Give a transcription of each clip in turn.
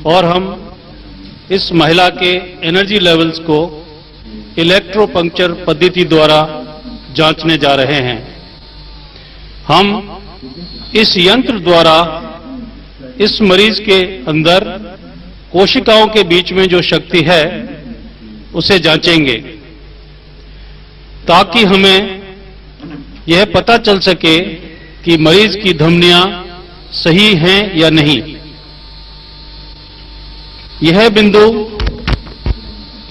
और हम इस महिला के एनर्जी लेवल्स को इलेक्ट्रोपंक्चर पद्धति द्वारा जांचने जा रहे हैं। हम इस यंत्र द्वारा इस मरीज के अंदर कोशिकाओं के बीच में जो शक्ति है उसे जांचेंगे, ताकि हमें यह पता चल सके कि मरीज की धमनियां सही हैं या नहीं। यह बिंदु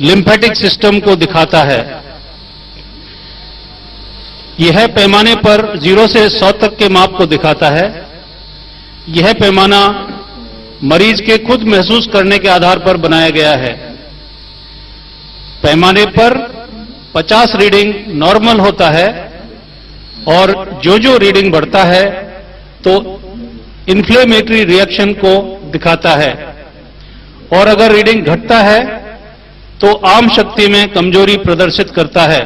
लिम्फेटिक सिस्टम को दिखाता है। यह पैमाने पर 0 से 100 तक के माप को दिखाता है। यह पैमाना मरीज के खुद महसूस करने के आधार पर बनाया गया है। पैमाने पर 50 रीडिंग नॉर्मल होता है और जो रीडिंग बढ़ता है तो इन्फ्लेमेटरी रिएक्शन को दिखाता है, और अगर रीडिंग घटता है तो आम शक्ति में कमजोरी प्रदर्शित करता है।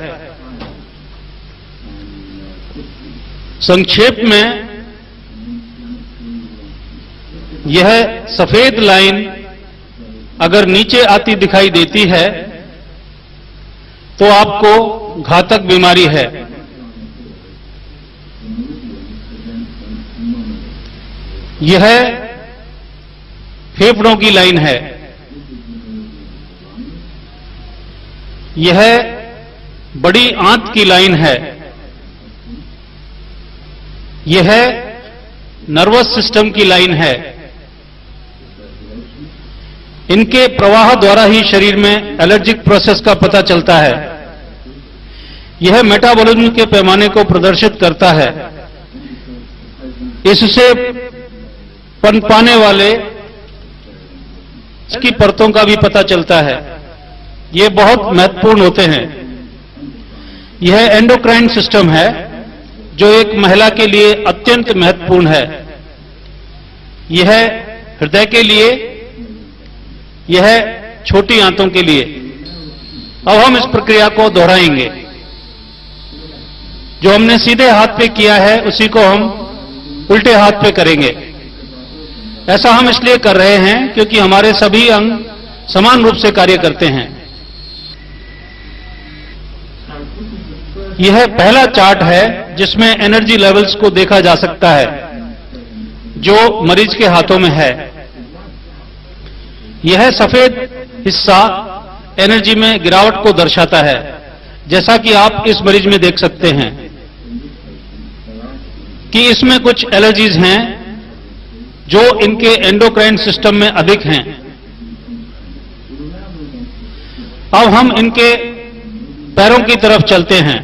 संक्षेप में यह सफेद लाइन अगर नीचे आती दिखाई देती है तो आपको घातक बीमारी है। यह फेफड़ों की लाइन है। यह बड़ी आंत की लाइन है। यह नर्वस सिस्टम की लाइन है। इनके प्रवाह द्वारा ही शरीर में एलर्जिक प्रोसेस का पता चलता है। यह मेटाबॉलिज्म के पैमाने को प्रदर्शित करता है। इससे पनपाने वाले की परतों का भी पता चलता है। ये बहुत महत्वपूर्ण होते हैं। यह एंडोक्राइन सिस्टम है जो एक महिला के लिए अत्यंत महत्वपूर्ण है। यह हृदय के लिए, यह छोटी आंतों के लिए। अब हम इस प्रक्रिया को दोहराएंगे। जो हमने सीधे हाथ पे किया है उसी को हम उल्टे हाथ पे करेंगे। ऐसा हम इसलिए कर रहे हैं क्योंकि हमारे सभी अंग समान रूप से कार्य करते हैं। यह पहला चार्ट है जिसमें एनर्जी लेवल्स को देखा जा सकता है जो मरीज के हाथों में है। यह सफेद हिस्सा एनर्जी में गिरावट को दर्शाता है, जैसा कि आप इस मरीज में देख सकते हैं कि इसमें कुछ एलर्जीज हैं जो इनके एंडोक्राइन सिस्टम में अधिक हैं। अब हम इनके पैरों की तरफ चलते हैं।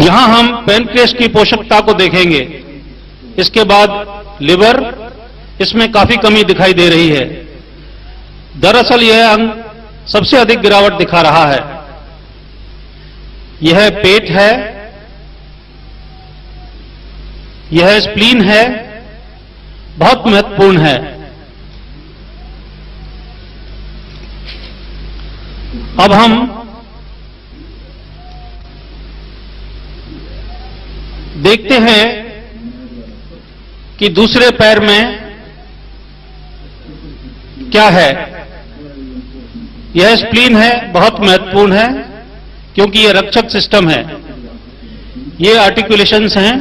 यहां हम पैनक्रियास की पोषकता को देखेंगे। इसके बाद लिवर, इसमें काफी कमी दिखाई दे रही है। दरअसल यह अंग सबसे अधिक गिरावट दिखा रहा है। यह पेट है, यह स्प्लीन है, बहुत महत्वपूर्ण है। अब हम देखते हैं कि दूसरे पैर में क्या है। यह स्प्लीन है, बहुत महत्वपूर्ण है क्योंकि यह रक्षक सिस्टम है। ये आर्टिकुलेशंस हैं।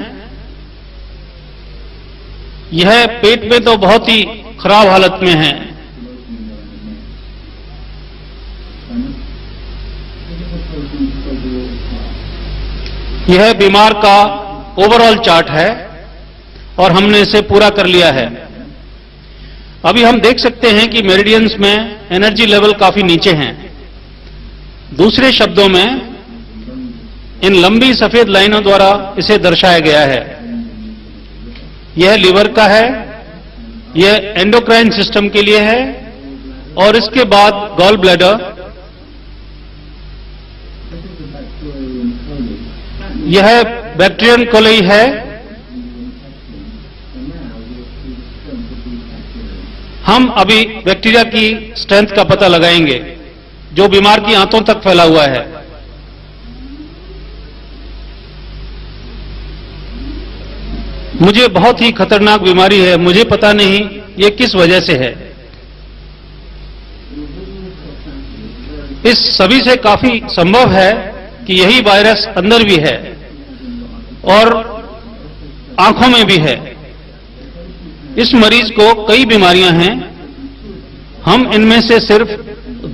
यह पेट में तो बहुत ही खराब हालत में है। यह बीमार का ओवरऑल चार्ट है और हमने इसे पूरा कर लिया है। अभी हम देख सकते हैं कि मेरिडियंस में एनर्जी लेवल काफी नीचे हैं। दूसरे शब्दों में इन लंबी सफेद लाइनों द्वारा इसे दर्शाया गया है। यह लिवर का है, यह एंडोक्राइन सिस्टम के लिए है और इसके बाद गॉल ब्लैडर, यह बैक्टीरियन कोलाई है। हम अभी बैक्टीरिया की स्ट्रेंथ का पता लगाएंगे जो बीमार की आंतों तक फैला हुआ है। मुझे बहुत ही खतरनाक बीमारी है, मुझे पता नहीं ये किस वजह से है। इस सभी से काफी संभव है कि यही वायरस अंदर भी है और आंखों में भी है। इस मरीज को कई बीमारियां हैं, हम इनमें से सिर्फ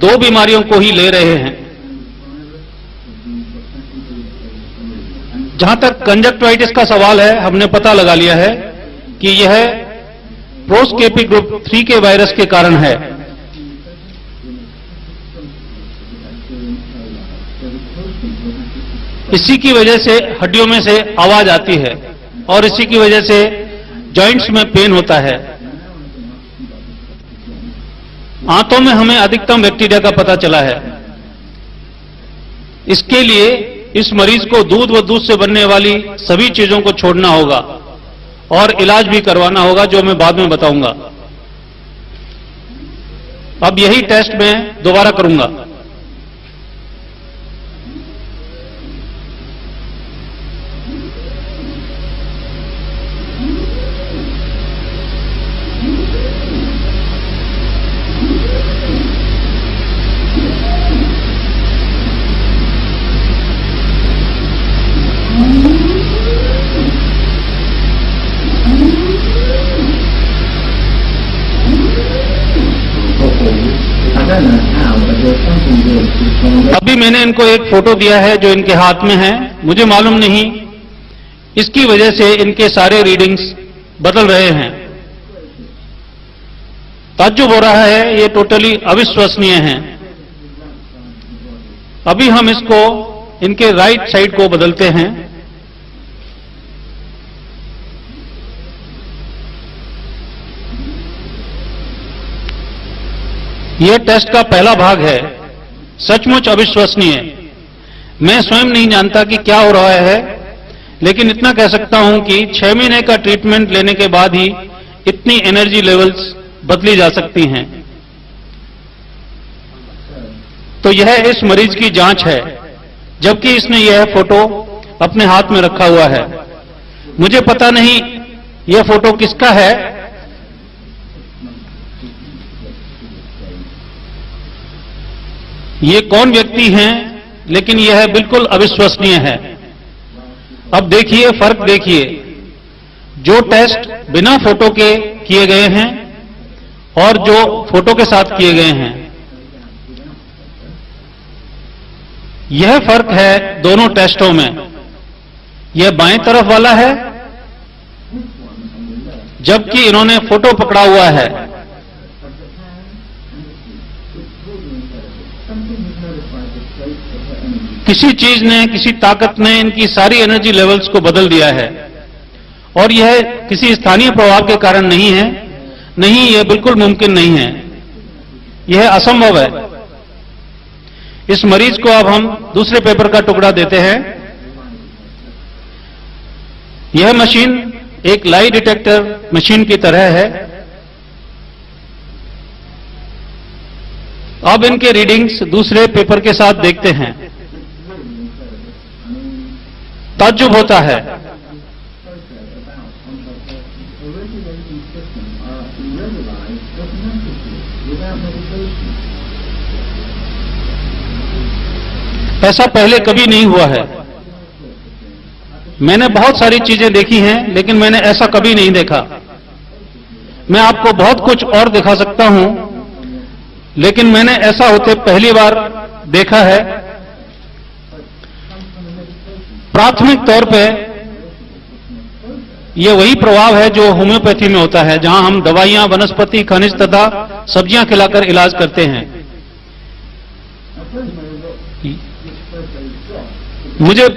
2 बीमारियों को ही ले रहे हैं। जहां तक कंजक्टिवाइटिस का सवाल है, हमने पता लगा लिया है कि यह प्रोस्केपी ग्रुप 3 के वायरस के कारण है। इसी की वजह से हड्डियों में से आवाज आती है और इसी की वजह से जॉइंट्स में पेन होता है। आंतों में हमें अधिकतम बैक्टीरिया का पता चला है। इसके लिए इस मरीज को दूध व दूध से बनने वाली सभी चीजों को छोड़ना होगा और इलाज भी करवाना होगा, जो मैं बाद में बताऊंगा। अब यही टेस्ट मैं दोबारा करूंगा। अभी मैंने इनको एक फोटो दिया है जो इनके हाथ में है। मुझे मालूम नहीं इसकी वजह से इनके सारे रीडिंग्स बदल रहे हैं। ताज्जुब हो रहा है, ये टोटली अविश्वसनीय है। अभी हम इसको इनके राइट साइड को बदलते हैं। यह टेस्ट का पहला भाग है, सचमुच अविश्वसनीय। मैं स्वयं नहीं जानता कि क्या हो रहा है, लेकिन इतना कह सकता हूं कि 6 महीने का ट्रीटमेंट लेने के बाद ही इतनी एनर्जी लेवल्स बदली जा सकती हैं। तो यह इस मरीज की जांच है, जबकि इसने यह फोटो अपने हाथ में रखा हुआ है। मुझे पता नहीं यह फोटो किसका है। ये कौन व्यक्ति हैं, लेकिन यह बिल्कुल अविश्वसनीय है। अब देखिए, फर्क देखिए। जो टेस्ट बिना फोटो के किए गए हैं और जो फोटो के साथ किए गए हैं, यह फर्क है दोनों टेस्टों में। यह बाएं तरफ वाला है, जबकि इन्होंने फोटो पकड़ा हुआ है। किसी चीज ने, किसी ताकत ने इनकी सारी एनर्जी लेवल्स को बदल दिया है और यह किसी स्थानीय प्रभाव के कारण नहीं है। नहीं, यह बिल्कुल मुमकिन नहीं है, यह असंभव है। इस मरीज को अब हम दूसरे पेपर का टुकड़ा देते हैं। यह मशीन एक लाई डिटेक्टर मशीन की तरह है। अब इनके रीडिंग्स दूसरे पेपर के साथ देखते हैं। ताज्जुब होता है। ऐसा पहले कभी नहीं हुआ है। मैंने बहुत सारी चीजें देखी हैं, लेकिन मैंने ऐसा कभी नहीं देखा। मैं आपको बहुत कुछ और दिखा सकता हूं, लेकिन मैंने ऐसा होते पहली बार देखा है। प्राथमिक तौर पे यह वही प्रभाव है जो होम्योपैथी में होता है, जहां हम दवाइयां, वनस्पति, खनिज तथा सब्जियां खिलाकर इलाज करते हैं। मुझे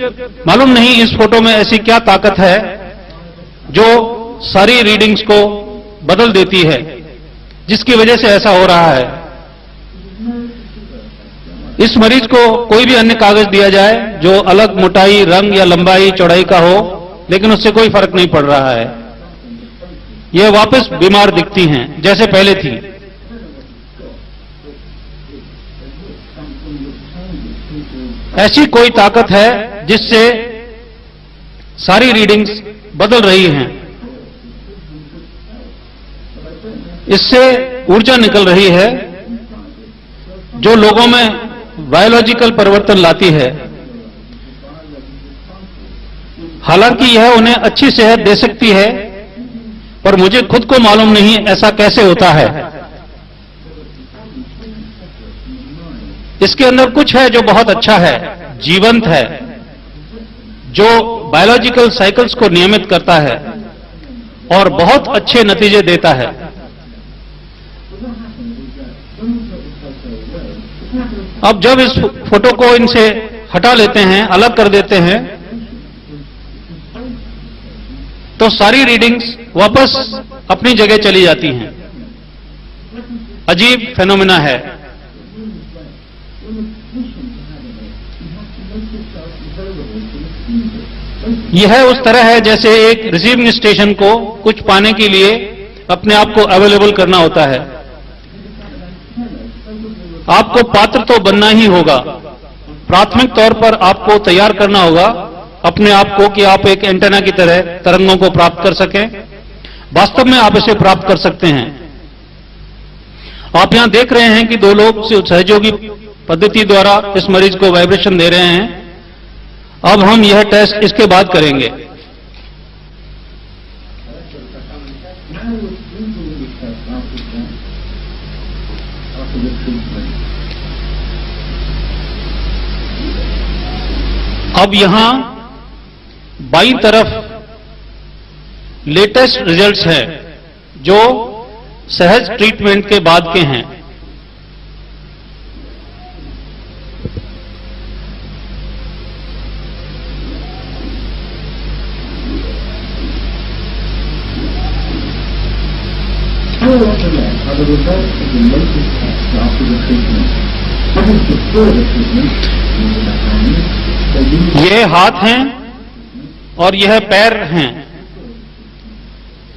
मालूम नहीं इस फोटो में ऐसी क्या ताकत है जो सारी रीडिंग्स को बदल देती है, जिसकी वजह से ऐसा हो रहा है। इस मरीज को कोई भी अन्य कागज दिया जाए जो अलग मोटाई, रंग या लंबाई, चौड़ाई का हो, लेकिन उससे कोई फर्क नहीं पड़ रहा है। यह वापस बीमार दिखती हैं जैसे पहले थी। ऐसी कोई ताकत है जिससे सारी रीडिंग्स बदल रही हैं। इससे ऊर्जा निकल रही है जो लोगों में बायोलॉजिकल परिवर्तन लाती है। हालांकि यह उन्हें अच्छी सेहत दे सकती है, पर मुझे खुद को मालूम नहीं ऐसा कैसे होता है। इसके अंदर कुछ है जो बहुत अच्छा है, जीवंत है, जो बायोलॉजिकल साइकिल्स को नियमित करता है और बहुत अच्छे नतीजे देता है। अब जब इस फोटो को इनसे हटा लेते हैं, अलग कर देते हैं, तो सारी रीडिंग्स वापस अपनी जगह चली जाती हैं। अजीब फेनोमेना है। यह उस तरह है जैसे एक रिसीविंग स्टेशन को कुछ पाने के लिए अपने आप को अवेलेबल करना होता है। आपको पात्र तो बनना ही होगा। प्राथमिक तौर पर आपको तैयार करना होगा अपने आप को कि आप एक एंटेना की तरह तरंगों को प्राप्त कर सकें। वास्तव में आप इसे प्राप्त कर सकते हैं। आप यहां देख रहे हैं कि दो लोग सहयोगी पद्धति द्वारा इस मरीज को वाइब्रेशन दे रहे हैं। अब हम यह टेस्ट इसके बाद करेंगे। अब यहां बाईं तरफ लेटेस्ट रिजल्ट्स हैं जो सहज ट्रीटमेंट के बाद के हैं। The results of the latest tests after the treatment. That is before the treatment, using the hands, they use ये हाथ हैं और यह पैर हैं।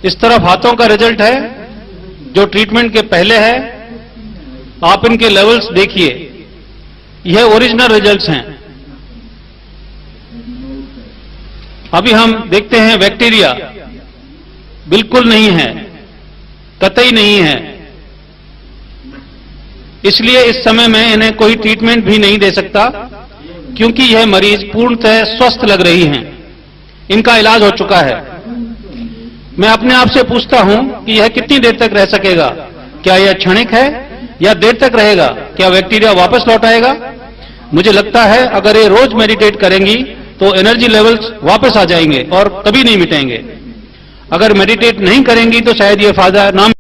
इस तरफ हाथों का रिजल्ट है जो ट्रीटमेंट के पहले है। आप इनके लेवल्स देखिए, यह ओरिजिनल रिजल्ट्स हैं। अभी हम देखते हैं बैक्टीरिया बिल्कुल नहीं है, कतई नहीं है। इसलिए इस समय में इन्हें कोई ट्रीटमेंट भी नहीं दे सकता, क्योंकि यह मरीज पूर्णतः स्वस्थ लग रही हैं। इनका इलाज हो चुका है। मैं अपने आप से पूछता हूं कि यह कितनी देर तक रह सकेगा? क्या यह क्षणिक है या देर तक रहेगा? क्या बैक्टीरिया वापस लौट आएगा? मुझे लगता है अगर ये रोज मेडिटेट करेंगी तो एनर्जी लेवल्स वापस आ जाएंगे और कभी नहीं मिटेंगे। अगर मेडिटेट नहीं करेंगी तो शायद ये फायदा ना